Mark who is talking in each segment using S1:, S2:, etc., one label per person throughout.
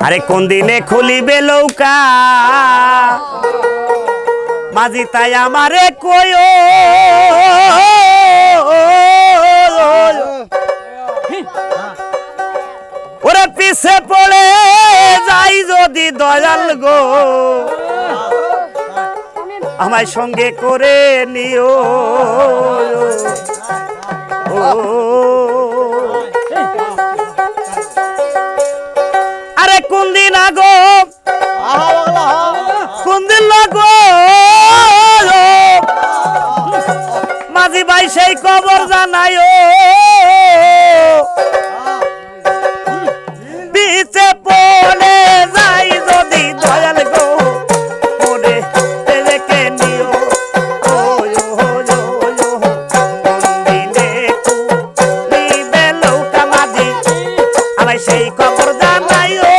S1: আরে কোন দিনে খুলিবে লৌকা মাঝি তাই আমারে কয়ো ওরে পিছে পড়ে যাই যদি দয়াল গো আমায় সঙ্গে করে নিও আরে কোন দিন আগো কোন দিন লাগো মাঝি ভাই সেই খবর জানায়ও পিছে পড়ে যাই যদি দয়াল গো মনে রেখে নিও দিনে লৌকা মাঝি আমায় সেই খবর জানায়ও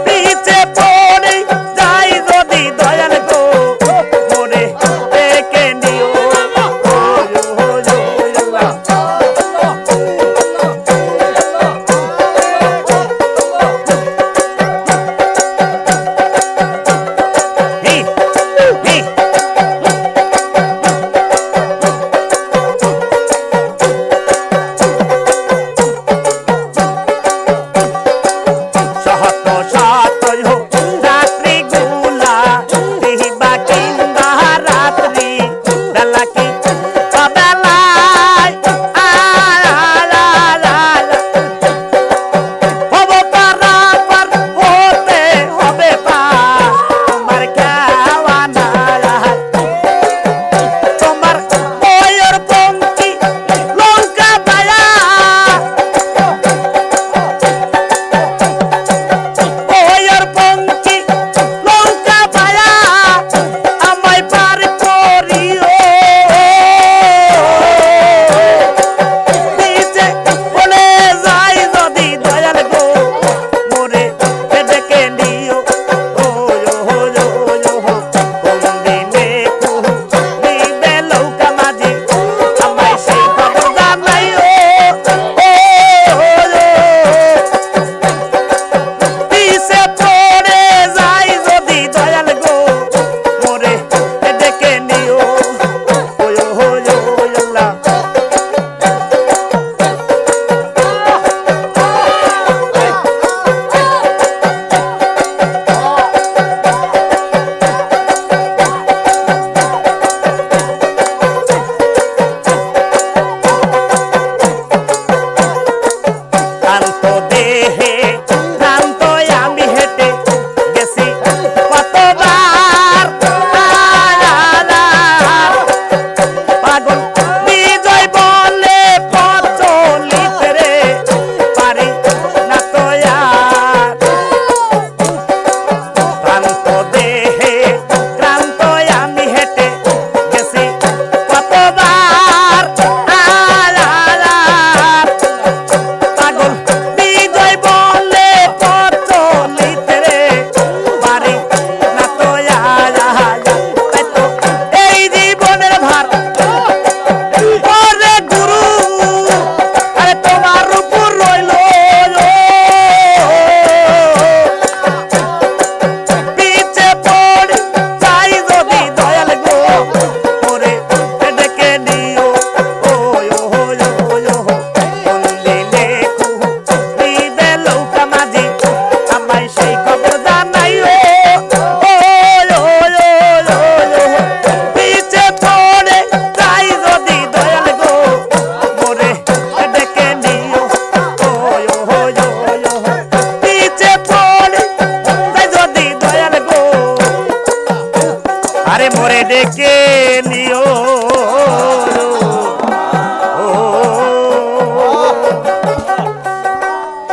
S1: পিছে পড়ে যাই যদি দয়াল গো মনে রেখে নিও আরে মোরে ডেকে নিও।